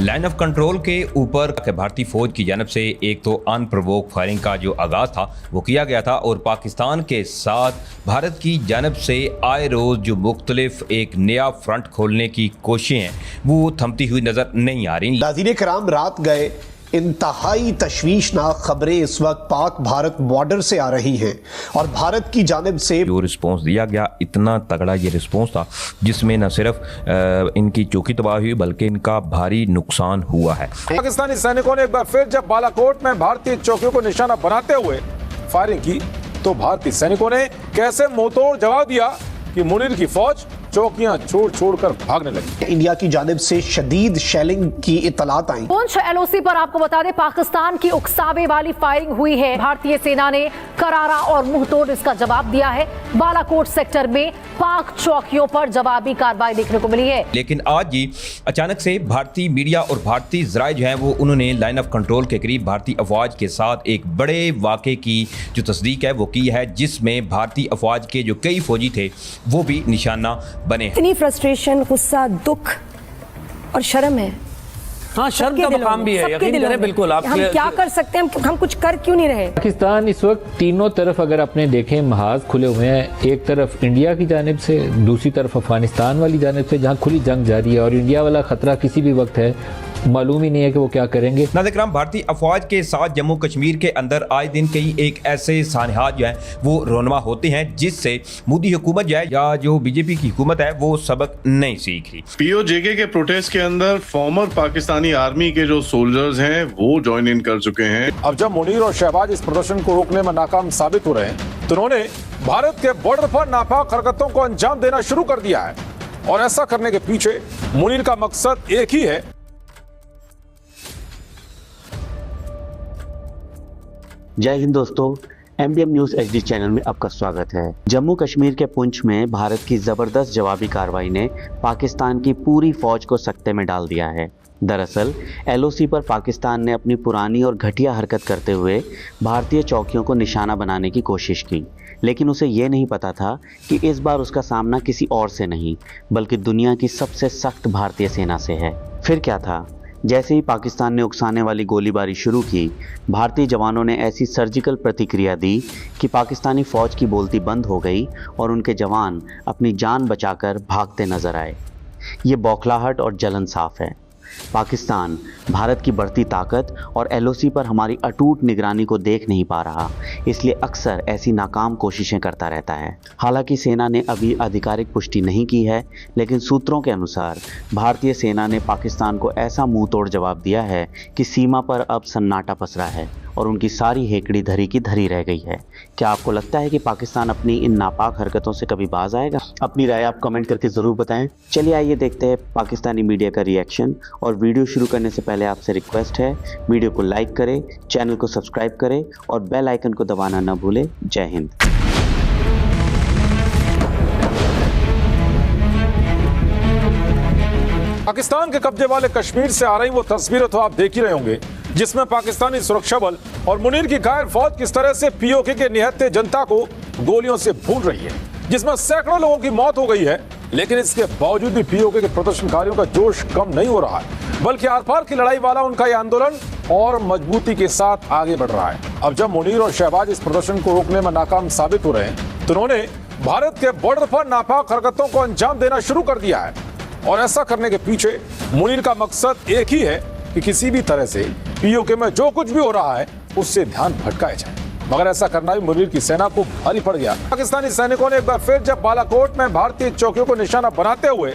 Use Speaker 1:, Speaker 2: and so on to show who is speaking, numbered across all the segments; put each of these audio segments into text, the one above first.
Speaker 1: Line of control के ऊपर भारतीय फौज की जानब से एक तो अनप्रोवोक फायरिंग का जो आगाज़ था वो किया गया था और पाकिस्तान के साथ भारत की जानब से आए रोज़ जो मुख्तलिफ एक नया फ्रंट खोलने की कोशिशें हैं वो थमती हुई नज़र नहीं आ रही।
Speaker 2: नाज़रीन कराम, रात गए इंतहाई तशवीशनाक खबरें इस वक्त पाक भारत बॉर्डर से आ रही हैं और भारत की जानिब से
Speaker 1: जो रिस्पॉन्स दिया गया इतना तगड़ा ये रिस्पॉन्स था जिसमें न सिर्फ इनकी चौकी तबाह हुई बल्कि इनका भारी नुकसान हुआ है।
Speaker 3: पाकिस्तानी सैनिकों ने एक बार फिर जब बालाकोट में भारतीय चौकियों को निशाना बनाते हुए फायरिंग की तो भारतीय सैनिकों ने कैसे मुंहतोड़ जवाब दिया कि मुनीर की फौज चौकियां छोड़ छोड़कर भागने लगी।
Speaker 2: इंडिया की जानिब से शदीद शेलिंग की इतलात आई।
Speaker 4: पुंछ एलओसी पर आपको बता दें पाकिस्तान की उकसावे वाली फायरिंग हुई है। भारतीय सेना ने करारा और मुंहतोड़ इसका जवाब दिया है। बालाकोट सेक्टर में पाक चौकियों पर जवाबी कार्रवाई देखने को मिली है।
Speaker 1: लेकिन आज ही अचानक से भारतीय मीडिया और भारतीय जराए जो हैं वो उन्होंने लाइन ऑफ कंट्रोल के करीब भारतीय अफवाज के साथ एक बड़े वाक़े की जो तस्दीक है वो की है जिसमें भारतीय अफवाज के जो कई फौजी थे वो भी निशाना बने।
Speaker 5: इतनी फ्रस्ट्रेशन, गुस्सा, दुख और शर्म है।
Speaker 6: हाँ, शर्म का मकाम भी है, यकीन करें। बिल्कुल, आप
Speaker 5: हम क्या कर सकते हैं, हम कुछ कर क्यों नहीं रहे।
Speaker 6: पाकिस्तान इस वक्त तीनों तरफ अगर आपने देखें महाज खुले हुए हैं। एक तरफ इंडिया की जानिब से, दूसरी तरफ अफगानिस्तान वाली जानिब से जहाँ खुली जंग जारी है और इंडिया वाला खतरा किसी भी वक्त है, मालूम ही नहीं है कि वो क्या करेंगे।
Speaker 1: नाज़रीन, भारतीय अफवाज के साथ जम्मू कश्मीर के अंदर आए दिन कई एक ऐसे सानहात जो हैं वो रोनमा होते हैं जिससे मोदी हुकूमत जो है या जो बीजेपी की हुकूमत है वो सबक नहीं सीख रही।
Speaker 7: पीओजेके के प्रोटेस्ट के अंदर फॉर्मर पाकिस्तानी आर्मी के जो सोल्जर्स हैं वो ज्वाइन इन कर चुके हैं।
Speaker 3: अब जब मुनीर और शहबाज इस प्रदर्शन को रोकने में नाकाम साबित हो रहे हैं तो उन्होंने भारत के बॉर्डर पर नापाक हरकतों को अंजाम देना शुरू कर दिया है और ऐसा करने के पीछे मुनीर का मकसद एक ही है।
Speaker 8: जय हिंद दोस्तों, एमडीएम न्यूज एचडी चैनल में आपका स्वागत है। जम्मू कश्मीर के पुंछ में भारत की जबरदस्त जवाबी कार्रवाई ने पाकिस्तान की पूरी फौज को सकते में डाल दिया है। दरअसल एलओसी पर पाकिस्तान ने अपनी पुरानी और घटिया हरकत करते हुए भारतीय चौकियों को निशाना बनाने की कोशिश की, लेकिन उसे ये नहीं पता था कि इस बार उसका सामना किसी और से नहीं बल्कि दुनिया की सबसे सख्त भारतीय सेना से है। फिर क्या था, जैसे ही पाकिस्तान ने उकसाने वाली गोलीबारी शुरू की, भारतीय जवानों ने ऐसी सर्जिकल प्रतिक्रिया दी कि पाकिस्तानी फौज की बोलती बंद हो गई और उनके जवान अपनी जान बचाकर भागते नजर आए। ये बौखलाहट और जलन साफ है। पाकिस्तान भारत की बढ़ती ताकत और एलओसी पर हमारी अटूट निगरानी को देख नहीं पा रहा, इसलिए अक्सर ऐसी नाकाम कोशिशें करता रहता है। हालांकि सेना ने अभी आधिकारिक पुष्टि नहीं की है, लेकिन सूत्रों के अनुसार भारतीय सेना ने पाकिस्तान को ऐसा मुंह तोड़ जवाब दिया है कि सीमा पर अब सन्नाटा पसरा है और उनकी सारी हेकड़ी धरी की धरी रह गई है। क्या आपको लगता है कि पाकिस्तान अपनी इन नापाक हरकतों से कभी बाज आएगा? अपनी राय आप कमेंट करके ज़रूर बताएं। चलिए आइए देखते हैं पाकिस्तानी मीडिया का रिएक्शन। और वीडियो शुरू करने से पहले आपसे रिक्वेस्ट है, वीडियो को लाइक करें, चैनल को सब्सक्राइब करें और बेल आइकन को दबाना न भूलें। जय हिंद।
Speaker 3: पाकिस्तान के कब्जे वाले कश्मीर से आ रही वो तस्वीरें तो आप देख ही रहे होंगे जिसमें पाकिस्तानी सुरक्षा बल और मुनीर की घायल फौज किस तरह से पीओके के निहत्थे जनता को गोलियों से भून रही है, जिसमें सैकड़ों लोगों की मौत हो गई है। लेकिन इसके बावजूद भी पीओके के प्रदर्शनकारियों का जोश कम नहीं हो रहा है, बल्कि आर पार की लड़ाई वाला उनका यह आंदोलन और मजबूती के साथ आगे बढ़ रहा है। अब जब मुनीर और शहबाज इस प्रदर्शन को रोकने में नाकाम साबित हो रहे हैं तो उन्होंने भारत के बॉर्डर पर नापाक हरकतों को अंजाम देना शुरू कर दिया है और ऐसा करने के पीछे मुनीर का मकसद एक ही है कि किसी भी तरह से पीओके में जो कुछ भी हो रहा है उससे ध्यान भटकाया जाए। मगर ऐसा करना भी मुनीर की सेना को भारी पड़ गया। पाकिस्तानी सैनिकों ने एक बार फिर जब बालाकोट में भारतीय चौकियों को निशाना बनाते हुए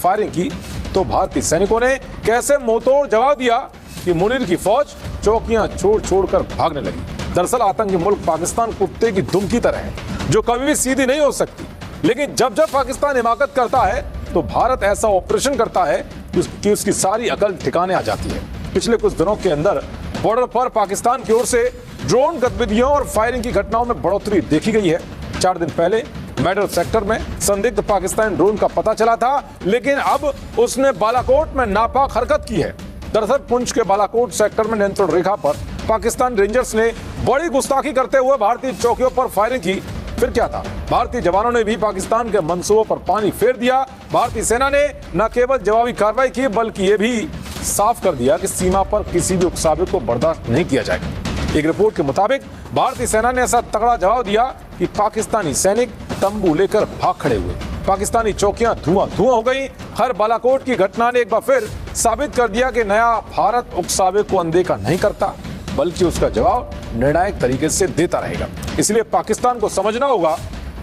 Speaker 3: फायरिंग की तो भारतीय सैनिकों ने कैसे मुंहतोड़ जवाब दिया कि मुनीर की फौज चौकियां छोड़ छोड़कर भागने लगी। दरअसल आतंकी मुल्क पाकिस्तान कुत्ते की दुम की तरह है जो कभी भी सीधी नहीं हो सकती, लेकिन जब जब पाकिस्तान हिमाकत करता है तो भारत ऐसा ऑपरेशन करता है कि उसकी सारी अकल ठिकाने आ जाती है। पिछले कुछ दिनों के अंदर बॉर्डर पर पाकिस्तान की ओर से ड्रोन गतिविधियों और फायरिंग की घटनाओं में बढ़ोतरी देखी गई है। 4 दिन पहले मेडल सेक्टर में संदिग्ध पाकिस्तानी ड्रोन का पता चला था, लेकिन अब उसने बालाकोट में नापाक हरकत की है। दरअसल पुंछ के बालाकोट सेक्टर में नियंत्रण रेखा पर पाकिस्तान रेंजर्स ने बड़ी गुस्ताखी करते हुए भारतीय चौकियों पर फायरिंग की। फिर क्या था, भारतीय जवानों ने भी पाकिस्तान के मंसूबों पर पानी फेर दिया। भारतीय सेना ने न केवल जवाबी कार्रवाई की बल्कि ये भी साफ कर दिया कि सीमा पर किसी भी उकसावे को बर्दाश्त नहीं किया जाएगा। एक रिपोर्ट के मुताबिक भारतीय सेना ने ऐसा तगड़ा जवाब दिया कि पाकिस्तानी सैनिक तंबू लेकर भाग खड़े हुए। पाकिस्तानी चौकियां धुआं धुआं हो गई। हर बालाकोट की घटना ने एक बार फिर साबित कर दिया कि नया भारत उकसावे को अनदेखा नहीं करता, बल्कि उसका जवाब निर्णायक तरीके से देता रहेगा। इसलिए पाकिस्तान को समझना होगा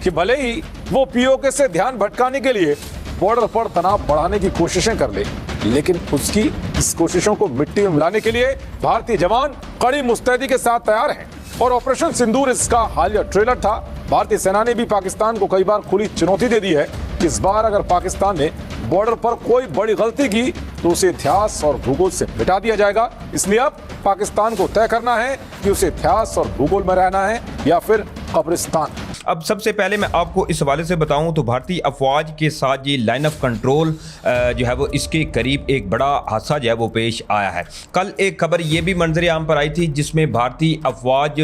Speaker 3: कि भले ही वो पीओके से ध्यान भटकाने के लिए बॉर्डर पर तनाव बढ़ाने की कोशिशें कर ले, लेकिन उसकी इस कोशिशों को मिट्टी में मिलाने के लिए भारतीय जवान कड़ी मुस्तैदी के साथ तैयार हैं। और ऑपरेशन सिंदूर इसका हालिया ट्रेलर था। भारतीय सेना ने भी पाकिस्तान को कई बार खुली चुनौती दे दी है। इस बार अगर पाकिस्तान ने बॉर्डर पर कोई बड़ी गलती की तो उसे इतिहास और भूगोल से मिटा दिया जाएगा। इसलिए अब पाकिस्तान को तय करना है कि उसे इतिहास और भूगोल में रहना है या फिर कब्रिस्तान।
Speaker 1: अब सबसे पहले मैं आपको इस हवाले से बताऊं तो भारतीय अफवाज के साथ ये लाइन ऑफ कंट्रोल जो है वो इसके करीब एक बड़ा हादसा जो है वो पेश आया है। कल एक खबर ये भी मंजर आम पर आई थी जिसमें भारतीय अफवाज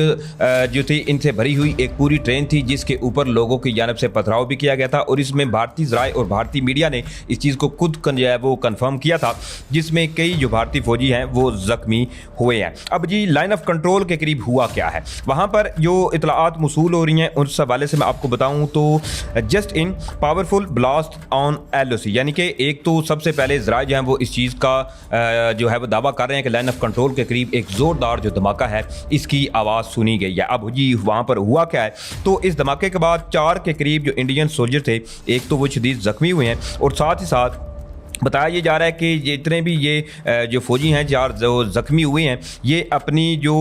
Speaker 1: जो थी इनसे भरी हुई एक पूरी ट्रेन थी जिसके ऊपर लोगों की जानिब से पथराव भी किया गया था और इसमें भारतीय ज़राए और भारतीय मीडिया ने इस चीज़ को खुद जो है वो कन्फर्म किया था, जिसमें कई जो भारतीय फौजी हैं वो ज़ख्मी हुए हैं। अब जी लाइन ऑफ कंट्रोल के करीब हुआ क्या है, वहाँ पर जो इतलाआत मौसूल हो रही हैं उस हवाले से मैं आपको बताऊं तो just in powerful blast on LOC, यानी कि एक तो सबसे पहले ज़राए जो हैं वो इस चीज़ का जो है वो दावा कर रहे हैं कि लाइन ऑफ कंट्रोल के करीब एक ज़ोरदार जो धमाका है इसकी आवाज़ सुनी गई है। अब जी वहाँ पर हुआ क्या है, तो इस धमाके के बाद 4 के करीब जो इंडियन सोल्जर थे एक तो वो शदीद ज़ख्मी हुए हैं और साथ ही साथ बताया ये जा रहा है कि जितने भी ये जो फौजी हैं जो ज़ख्मी हुए हैं ये अपनी जो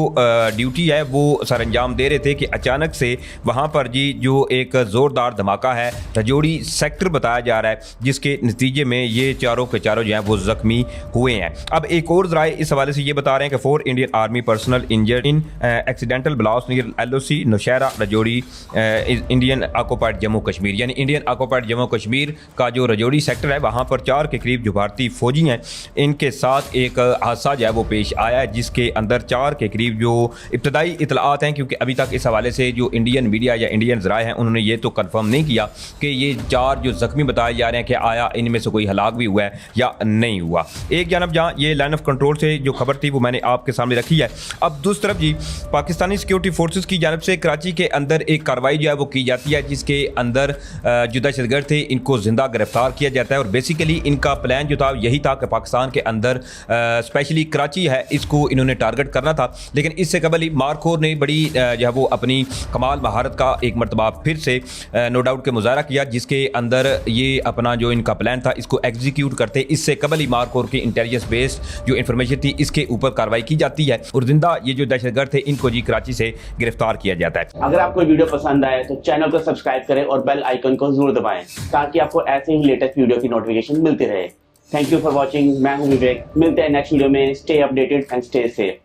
Speaker 1: ड्यूटी है वो सरअंजाम दे रहे थे कि अचानक से वहाँ पर जी जो एक ज़ोरदार धमाका है रजौड़ी सेक्टर बताया जा रहा है जिसके नतीजे में ये चारों के चारों जो हैं वो ज़ख्मी हुए हैं। अब एक और ज़राए इस हवाले से ये बता रहे हैं कि 4 Indian army personnel injured in accidental blast near LOC Naushera Rajouri Indian occupied Jammu Kashmir, यानी इंडियन ऑक्युपाइड जम्मू कश्मीर का जो रजौड़ी सेक्टर है वहाँ पर 4 के जो भारतीय फौजी हैं इनके साथ एक हादसा जो है वो पेश आया है जिसके अंदर 4 के करीब जो इब्तदाई इतलाआत हैं, क्योंकि अभी तक इस हवाले से जो इंडियन मीडिया या इंडियन ज़राए हैं उन्होंने ये तो कंफर्म नहीं किया कि ये 4 जो ज़ख्मी बताए जा रहे हैं कि आया इनमें से कोई हलाक भी हुआ है या नहीं हुआ। एक जानब जहाँ ये लाइन ऑफ कंट्रोल से जो खबर थी वो मैंने आपके सामने रखी है। अब दूसरी तरफ जी पाकिस्तानी सिक्योरिटी फोर्सेस की जानब से कराची के अंदर एक कार्रवाई जो है वो की जाती है जिसके अंदर जो दहशतगर्द थे इनको जिंदा गिरफ्तार किया जाता है और बेसिकली इनका प्लान जो था यही था कि पाकिस्तान के अंदर स्पेशली कराची है इसको इन्होंने टारगेट करना था, लेकिन इससे कबल ही मारखोर ने बड़ी जो है वो अपनी कमाल महारत का एक मरतबा फिर से नो डाउट के मुजाहरा किया जिसके अंदर ये अपना जो इनका प्लान था इसको एग्जीक्यूट करते। इससे कबल ही मारखोर की इंटेलिजेंस बेस्ड जो इन्फॉर्मेशन थी इसके ऊपर कार्रवाई की जाती है और जिंदा ये जो दहशतगर्द थे इनको जी कराची से गिरफ्तार किया जाता है।
Speaker 8: अगर आपको वीडियो पसंद आए तो चैनल को सब्सक्राइब करें और बेल आइकन को जरूर दबाएं ताकि आपको ऐसे ही लेटेस्ट वीडियो की नोटिफिकेशन मिलती रहे। Thank you for watching. मैं हूं विवेक, मिलते हैं नेक्स्ट वीडियो में। Stay updated and stay safe.